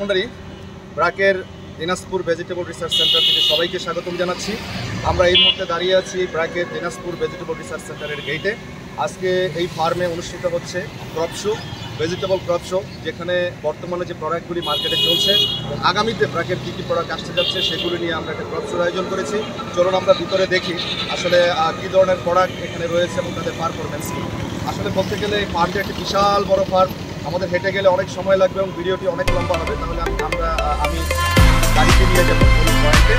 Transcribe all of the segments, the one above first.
মণ্ডলী, ব্র্যাকের Dinajpur vegetable research centre থেকে সবাইকে স্বাগতম জানাচ্ছি। আমরা এই মুহূর্তে দাঁড়িয়ে আছি ব্র্যাকের দিনাজপুর ভেজিটেবল রিসার্চ সেন্টারের গেটে। আজকে এই ফার্মে অনুষ্ঠিত হচ্ছে crop show, vegetable crop show, যেখানে বর্তমানে যে প্রোডাক্টগুলি মার্কেটে চলছে এবং আগামীতে ব্র্যাকের কী কী প্রোডাক্ট আসতে যাচ্ছে সেগুলি নিয়ে আমরা একটা ক্রপ শোর আয়োজন করেছি। চলুন আমরা ভিতরে দেখি আসলে কী ধরনের প্রোডাক্ট এখানে রয়েছে এবং তাদের পারফরমেন্স কী। আসলে বলতে গেলে এই ফার্মটি একটি বিশাল বড় ফার্ম, আমাদের হেঁটে গেলে অনেক সময় লাগবে এবং ভিডিওটি অনেক লম্বা হবে। তাহলে আমি গাড়িতে নিয়ে যাবো ওই পয়েন্টে,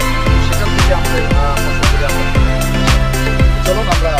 সেখান থেকে আমাদের চলুন আমরা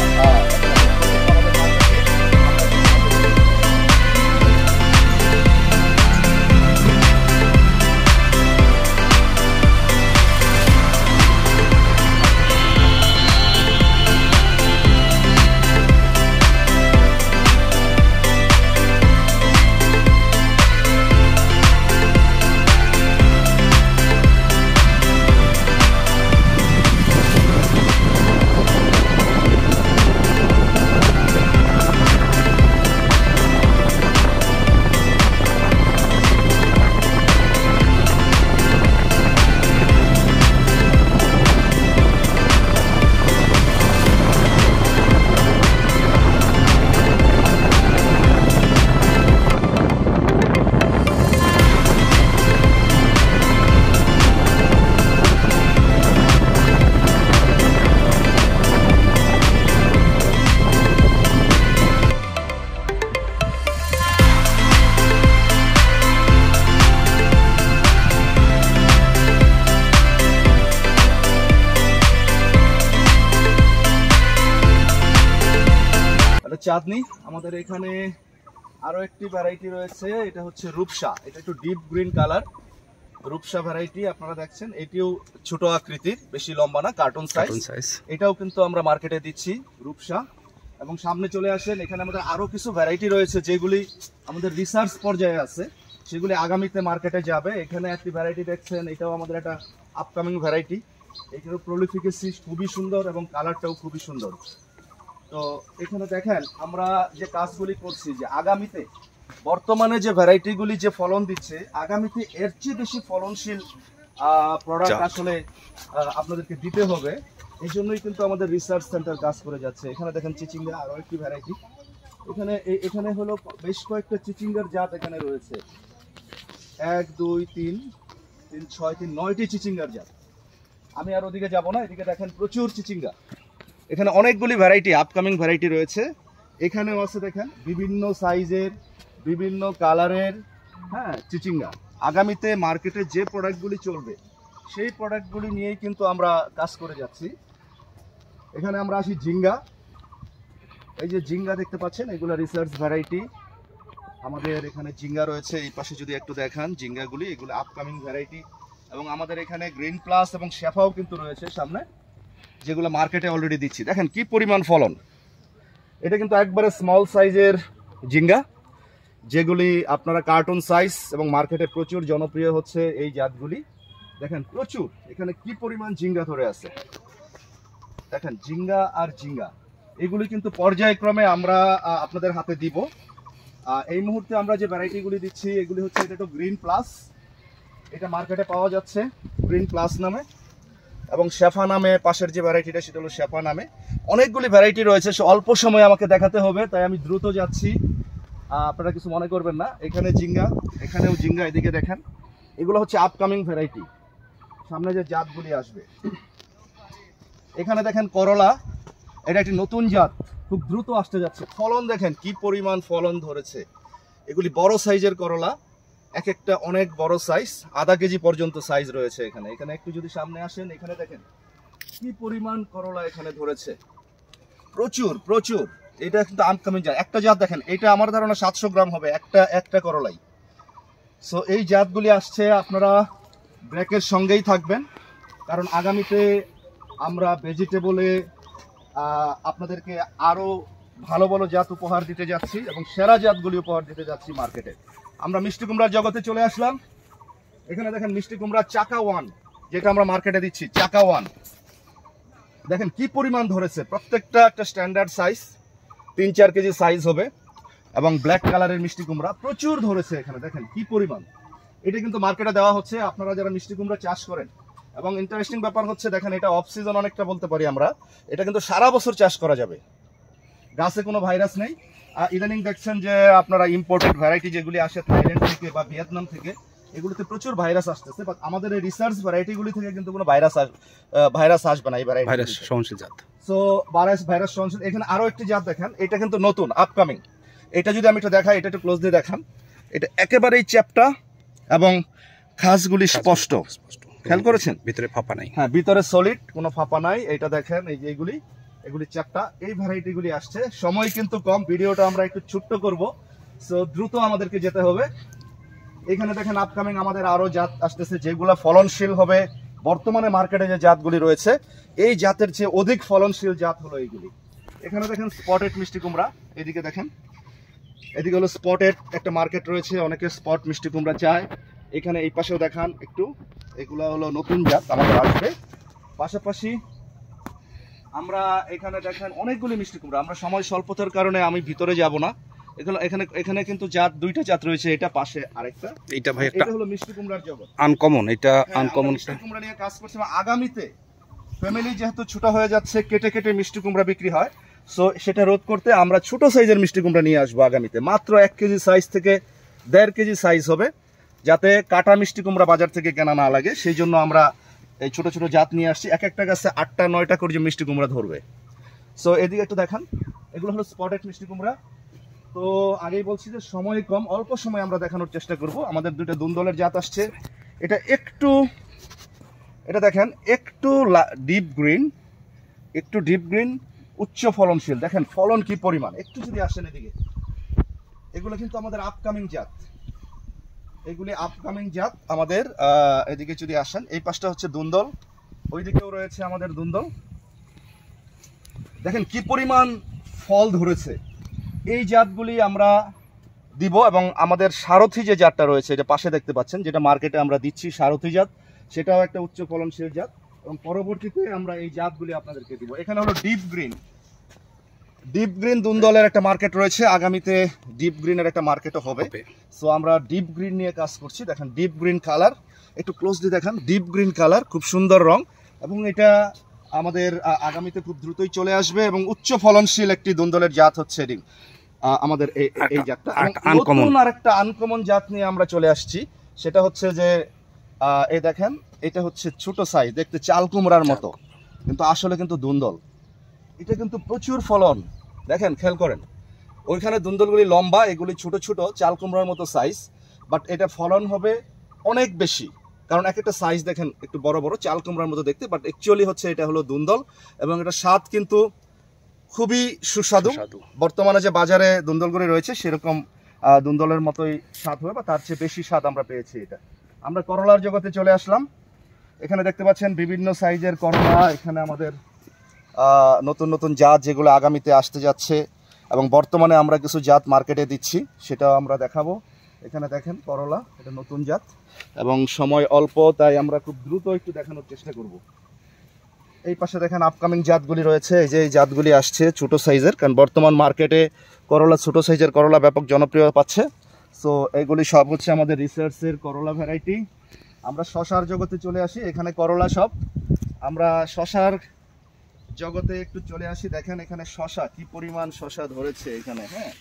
চাঁদনি। আমাদের এখানে আরো একটি ভ্যারাইটি রয়েছে, এটা হচ্ছে রূপসা। এটা একটু deep green colour, Rupsa variety আপনারা দেখছেন। এটিও ছোট আকৃতির, বেশি লম্বা না, কার্টুন সাইজ। এটাও কিন্তু আমরা মার্কেটে দিচ্ছি রূপসা। এবং সামনে চলে আসেন, এখানে আমাদের আরো কিছু ভ্যারাইটি রয়েছে যেগুলি আমাদের রিসার্চ পর্যায়ে আছে, সেগুলি আগামীতে মার্কেটে যাবে। এখানে একটি ভ্যারাইটি দেখছেন, এটাও আমাদের একটা আপকামিং ভ্যারাইটি। এটারও প্রলিফিকেসি খুবই সুন্দর এবং কালারটাও খুবই সুন্দর। তো এখানে দেখেন আমরা যে কাজগুলি করছি, যে আগামীতে বর্তমানে যে ভ্যারাইটিগুলি যে ফলন দিচ্ছে, আগামীতে এর চেয়ে বেশি ফলনশীল প্রোডাক্ট আসলে আপনাদেরকে দিতে হবে। এই জন্যই কিন্তু আমাদের রিসার্চ সেন্টার কাজ করে যাচ্ছে। এখানে দেখেন চিচিঙ্গা, আরো একটি ভ্যারাইটি। এখানে হলো বেশ কয়েকটা চিচিঙ্গার জাত এখানে রয়েছে, 1 2 3 6 3 9টি চিচিঙ্গার জাত। আমি আর ওদিকে যাব না, এদিকে দেখেন প্রচুর চিচিঙ্গা। এখানে অনেকগুলি ভ্যারাইটি, আপকামিং ভ্যারাইটি রয়েছে। এখানেও আছে দেখেন বিভিন্ন সাইজের, বিভিন্ন কালারের চিচিঙ্গা। আগামীতে মার্কেটে যে প্রোডাক্টগুলি চলবে সেই প্রোডাক্টগুলি নিয়েই কিন্তু আমরা কাজ করে যাচ্ছি। এখানে আমরা আসি ঝিঙ্গা। এই যে ঝিঙ্গা দেখতে পাচ্ছেন, এগুলো রিসার্চ ভ্যারাইটি। আমাদের এখানে ঝিঙ্গা রয়েছে, এই পাশে যদি একটু দেখান ঝিঙ্গাগুলি, এগুলো আপকামিং ভ্যারাইটি। এবং আমাদের এখানে গ্রিন প্লাস এবং শেফাও কিন্তু রয়েছে সামনে, যেগুলো মার্কেটে অলরেডি দিচ্ছি। দেখেন কি পরিমাণ ফলন। এটা কিন্তু একবারে স্মল সাইজের ঝিঙ্গা, যেগুলি আপনারা কার্টুন সাইজ এবং মার্কেটে প্রচুর জনপ্রিয় হচ্ছে এই জাতগুলি। দেখেন প্রচুর এখানে কি পরিমাণ ঝিঙ্গা ধরে আছে। দেখেন ঝিঙ্গা আর ঝিঙ্গা, এগুলি কিন্তু পর্যায়ক্রমে আমরা আপনাদের হাতে দিব। এই মুহূর্তে আমরা যে ভ্যারাইটিগুলি দিচ্ছি এগুলি হচ্ছে, এটা তো গ্রিন প্লাস, এটা মার্কেটে পাওয়া যাচ্ছে গ্রিন প্লাস নামে। এবং শেফা নামে পাশের যে ভ্যারাইটিটা, সেটা হলো শেফা নামে। অনেকগুলি ভ্যারাইটি রয়েছে, অল্প সময় আমাকে দেখাতে হবে, তাই আমি দ্রুত যাচ্ছি, আপনারা কিছু মনে করবেন না। এখানে ঝিঙ্গা, এখানেও ঝিঙ্গা, এদিকে দেখেন। এগুলো হচ্ছে আপকামিং ভ্যারাইটি, সামনে যে জাতগুলি আসবে। এখানে দেখেন করলা, এটা একটি নতুন জাত, খুব দ্রুত আসতে যাচ্ছে। ফলন দেখেন কি পরিমাণ ফলন ধরেছে। এগুলি বড় সাইজের করলা, এক একটা অনেক বড় সাইজ, আধা কেজি পর্যন্ত সাইজ রয়েছে এখানে। এখানে একটু যদি সামনে আসেন, এখানে দেখেন কি পরিমাণ করলা এখানে ধরেছে, প্রচুর প্রচুর। এটা কিন্তু আপকামিং জাত। একটা জাত দেখেন, এটা আমার ধারণা 700 গ্রাম হবে একটা করলাই। সো এই জাতগুলি আসছে, আপনারা ব্র্যাকের সঙ্গেই থাকবেন, কারণ আগামীতে আমরা ভেজিটেবলে আপনাদেরকে আরো ভালো ভালো জাত উপহার দিতে যাচ্ছি এবং সেরা জাতগুলি উপহার দিতে যাচ্ছি মার্কেটে। আমরা মিষ্টি কুমড়ার জগতে চলে আসলাম। এখানে দেখেন মিষ্টি কুমড়া চাকা 1, যেটা আমরা মার্কেটে দিচ্ছি চাকা 1। দেখেন কি পরিমাণ ধরেছে, প্রত্যেকটা একটা স্ট্যান্ডার্ড সাইজ, 3-4 কেজি সাইজ হবে। এবং ব্ল্যাক কালারের মিষ্টি কুমড়া প্রচুর ধরেছে এখানে, দেখেন কি পরিমাণ। এটা কিন্তু মার্কেটে দেওয়া হচ্ছে আপনারা যারা মিষ্টি কুমড়া চাষ করেন। এবং ইন্টারেস্টিং ব্যাপার হচ্ছে দেখেন এটা অফ সিজন অনেকটা বলতে পারি আমরা, এটা কিন্তু সারা বছর চাষ করা যাবে, গাছে কোনো ভাইরাস নেই। আর ইদানিং দেখছেন যে আপনারা ইম্পোর্টেড ভ্যারাইটি যেগুলি আসে থাইল্যান্ড থেকে বা ভিয়েতনাম থেকে, এগুলোতে প্রচুর ভাইরাস আসতেছে, বাট আমাদের এই রিসার্চ ভ্যারাইটিগুলি থেকে কিন্তু কোনো ভাইরাস আসবে না এই ভ্যারাইটি, ভাইরাস সহনশীল জাত। সো ভাইরাস সহনশীল। এখানে আরো একটি জাত দেখেন, এটা কিন্তু নতুন আপকামিং। এটা যদি আমি একটু দেখাই, এটা একটু ক্লোজ দিয়ে দেখান, এটা একেবারেই চ্যাপ্টা এবং খাসগুলি স্পষ্ট, খেয়াল করেছেন? ভিতরে ফাঁপা নাই, হ্যাঁ ভিতরে সলিড, কোনো ফাঁপা নাই। এটা দেখেন এই যে এগুলি চ্যাপ্টা, এই ভ্যারাইটিগুলি আসছে। সময় কিন্তু কম, ভিডিওটা আমরা একটু ছোট্ট করব, সো দ্রুত আমাদেরকে যেতে হবে। এখানে দেখেন আপকামিং আমাদের আরো জাত আসতেছে যেগুলো ফলনশীল হবে। বর্তমানে মার্কেটে যে জাতগুলি রয়েছে এই জাতের চেয়ে অধিক ফলনশীল জাত হলো এইগুলি। এখানে দেখেন স্পটেড মিষ্টি কুমড়া, এদিকে দেখেন, এদিকে হলো স্পটেড একটা মার্কেট রয়েছে, অনেকে স্পট মিষ্টি কুমড়া চায়। এখানে এই পাশেও দেখান একটু, এগুলো হলো নতুন জাত আমাদের আসবে। পাশাপাশি আমরা এখানে দেখেন অনেকগুলি মিষ্টি কুমড়া, আমরা সময় স্বল্পতার কারণে আমি ভিতরে যাব না। এখানে কিন্তু জাত দুইটা জাত রয়েছে, এটা পাশে আরেকটা, এটা ভাই এটা হলো মিষ্টি কুমড়ার জগৎ, আনকমন। এটা আনকমন মিষ্টি কুমড়া নিয়ে কাজ করছি। আগামীতে ফ্যামিলি যেহেতু ছোট হয়ে যাচ্ছে, কেটে কেটে মিষ্টি কুমড়া বিক্রি হয়, সো সেটা রোধ করতে আমরা ছোট সাইজের মিষ্টি কুমড়া নিয়ে আসবো আগামীতে। মাত্র 1 কেজি সাইজ থেকে 1.5 কেজি সাইজ হবে, যাতে কাটা মিষ্টি কুমড়া বাজার থেকে কেনা না লাগে, সেই জন্য আমরা এই ছোট ছোট জাত নিয়ে আসছি। এক একটা গাছে 8টা 9টা করে যে মিষ্টি কুমড়া ধরবে। সো এদিকে একটু দেখান, এগুলো হলো স্পটেড মিষ্টি কুমড়া। তো আগেই বলছি যে সময় কম, অল্প সময় আমরা দেখানোর চেষ্টা করব। আমাদের দুইটা দুন্দলের জাত আসছে, এটা দেখেন একটু ডিপ গ্রিন, উচ্চ ফলনশীল। দেখেন ফলন কি পরিমাণ, একটু যদি আসেন এদিকে, এগুলো কিন্তু আমাদের আপকামিং জাত, এগুলি আপকামিং জাত আমাদের। এদিকে যদি আসেন, এই পাশটা হচ্ছে দুন্দল, ওইদিকেও রয়েছে আমাদের দুন্দল। দেখেন কি পরিমাণ ফল ধরেছে। এই জাতগুলি আমরা দিব, এবং আমাদের সারথি যে জাতটা রয়েছে, এটা পাশে দেখতে পাচ্ছেন, যেটা মার্কেটে আমরা দিচ্ছি সারথি জাত, সেটাও একটা উচ্চ ফলনশীল জাত, এবং পরবর্তীতে আমরা এই জাতগুলি আপনাদেরকে দিব। এখানে হলো ডিপ গ্রিন দুন্দলের একটা মার্কেট রয়েছে, আগামীতে ডিপ গ্রিনের একটা মার্কেটও হবে। সো আমরা ডিপ গ্রিন নিয়ে কাজ করছি। দেখেন ডিপ গ্রিন কালার, একটু ক্লোজলি দেখান, ডিপ গ্রিন কালার, খুব সুন্দর রং, এবং এটা আমাদের আগামীতে খুব দ্রুতই চলে আসবে। এবং উচ্চ ফলনশীল একটি দুন্দলের জাত হচ্ছে আমাদের এই জাতটা। নতুন আরেকটা আনকমন জাত নিয়ে আমরা চলে আসছি, সেটা হচ্ছে যে এই দেখেন, এটা হচ্ছে ছোট সাইজ, দেখতে চাল কুমড়ার মতো, কিন্তু আসলে কিন্তু দুন্দল। এটা কিন্তু প্রচুর ফলন, দেখেন খেয়াল করেন, ওইখানে দুন্দলগুলি লম্বা, এগুলি ছোট ছোট চাল কুমড়ার মতো সাইজ, বাট এটা ফলন হবে অনেক বেশি, কারণ এক একটা সাইজ দেখেন একটু বড় বড় চাল কুমড়ার মতো দেখতে, বাট অ্যাকচুয়ালি হচ্ছে এটা হলো দুন্দল। এবং এটা স্বাদ কিন্তু খুবই সুস্বাদু। বর্তমানে যে বাজারে দুন্দলগুলি রয়েছে সেরকম দুন্দলের মতোই স্বাদ হবে, বা তার চেয়ে বেশি স্বাদ আমরা পেয়েছি। এটা আমরা করলার জগতে চলে আসলাম। এখানে দেখতে পাচ্ছেন বিভিন্ন সাইজের করলা, এখানে আমাদের নতুন নতুন জাত যেগুলো আগামীতে আসতে যাচ্ছে, এবং বর্তমানে আমরা কিছু জাত মার্কেটে দিচ্ছি, সেটা আমরা দেখাবো। এখানে দেখেন করলা, এটা নতুন জাত, এবং সময় অল্প, তাই আমরা খুব দ্রুত একটু দেখানোর চেষ্টা করব। এই পাশে দেখেন আপকামিং জাতগুলি রয়েছে, এই যে এই জাতগুলি আসছে ছোট সাইজের, কারণ বর্তমান মার্কেটে করলা, ছোট সাইজের করলা ব্যাপক জনপ্রিয় পাচ্ছে। সো এইগুলি সব হচ্ছে আমাদের রিসার্চের করলা ভ্যারাইটি। আমরা শশার জগতে চলে আসি, এখানে করলা সব, আমরা শশার জগতে একটু চলে আসি। দেখেন এখানে শশা, কি পরিমাণ শশা ধরেছে এখানে। হ্যাঁ,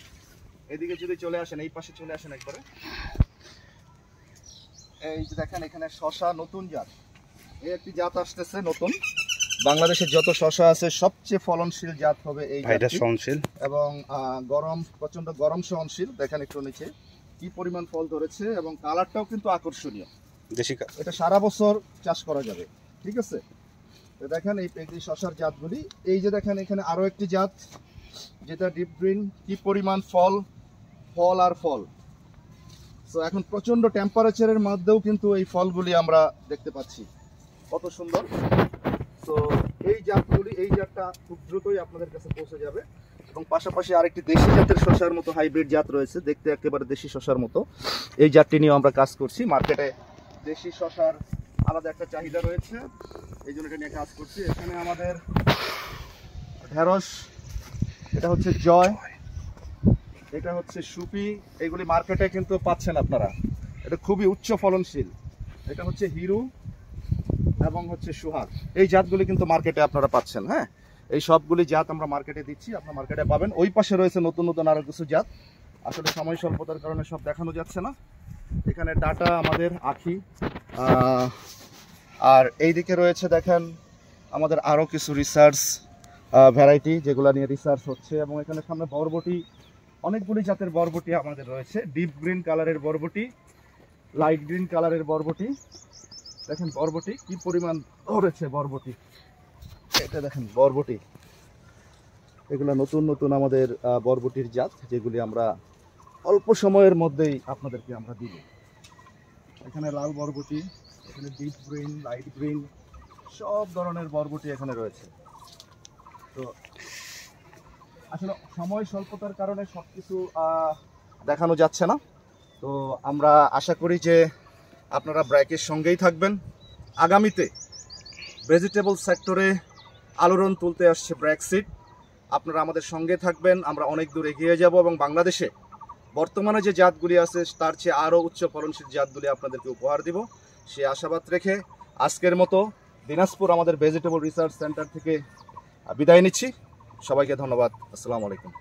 এদিকে যদি চলে আসেন, এই পাশে চলে আসেন একবারে, এই যে দেখেন এখানে শশা নতুন জাত, এই একটি জাত আসতেছে নতুন। বাংলাদেশের যত শশা আছে সবচেয়ে ফলনশীল জাত হবে এই জাতটি, এবং প্রচন্ড গরম সহনশীল। দেখেন একটু নিচে কি পরিমাণ ফল ধরেছে, এবং কালারটাও কিন্তু আকর্ষণীয়। এটা সারা বছর চাষ করা যাবে, ঠিক আছে? দেখেন এই শশার জাতগুলি, এই যে দেখেন এখানে আরো একটি জাত যেটা ডিপ গ্রিন, কি পরিমাণ ফল আর ফল। সো এখন প্রচন্ড টেম্পারেচারের মধ্যেও কিন্তু এই ফলগুলি আমরা দেখতে পাচ্ছি, কত সুন্দর। তো এই জাতটা খুব দ্রুতই আপনাদের কাছে পৌঁছে যাবে। এবং পাশাপাশি আরেকটি দেশি জাতের শশার মতো হাইব্রিড জাত রয়েছে, দেখতে একেবারে দেশি শশার মতো, এই জাতটি নিয়ে আমরা কাজ করছি। মার্কেটে দেশি শশার আলাদা একটা চাহিদা রয়েছে, এই জন্য এটা নিয়ে কাজ করছি। এখানে আমাদের ঢেঁড়স, এটা হচ্ছে জয়, এটা হচ্ছে সুপি, এগুলি মার্কেটে কিন্তু পাচ্ছেন আপনারা। এটা খুবই উচ্চ ফলনশীল। এটা হচ্ছে হিরু এবং হচ্ছে সুহাগ। এই জাতগুলি কিন্তু মার্কেটে আপনারা পাচ্ছেন। হ্যাঁ, এই সবগুলি জাত আমরা মার্কেটে দিচ্ছি, আপনার মার্কেটে পাবেন। ওই পাশে রয়েছে নতুন নতুন আরো কিছু জাত, আসলে সময় স্বল্পতার কারণে সব দেখানো যাচ্ছে না। এখানে ডাটা আমাদের আখি, আর এই দিকে রয়েছে দেখেন আমাদের আরো কিছু রিসার্চ ভ্যারাইটি, যেগুলো নিয়ে রিসার্চ হচ্ছে। এবং এখানে সামনে বরবটি, অনেকগুলি জাতের বরবটি আমাদের রয়েছে। ডিপ গ্রিন কালারের বরবটি, লাইট গ্রিন কালারের বরবটি। দেখেন বরবটি কি পরিমাণ ধরেছে, বরবটি এটা দেখেন বরবটি। এগুলো নতুন নতুন আমাদের বরবটির জাত, যেগুলি আমরা অল্প সময়ের মধ্যেই আপনাদেরকে আমরা দিব। এখানে লাল বরবটি, এখানে ডিপ গ্রিন, লাইট গ্রিন, সব ধরনের বরবটি এখানে রয়েছে। তো আসলে সময় স্বল্পতার কারণে সবকিছু দেখানো যাচ্ছে না। তো আমরা আশা করি যে আপনারা ব্র্যাকের সঙ্গেই থাকবেন। আগামীতে ভেজিটেবল সেক্টরে আলোড়ন তুলতে আসছে ব্র্যাক সিড, আপনারা আমাদের সঙ্গে থাকবেন। আমরা অনেক দূর এগিয়ে যাব এবং বাংলাদেশে বর্তমানে যে জাতগুলি আছে তার চেয়ে আরও উচ্চ ফলনশীল জাতগুলি আপনাদেরকে উপহার দিব, সে আশাবাদ রেখে আজকের মতো দিনাজপুর আমাদের ভেজিটেবল রিসার্চ সেন্টার থেকে বিদায় নিচ্ছি। সবাইকে ধন্যবাদ। আসসালামু আলাইকুম।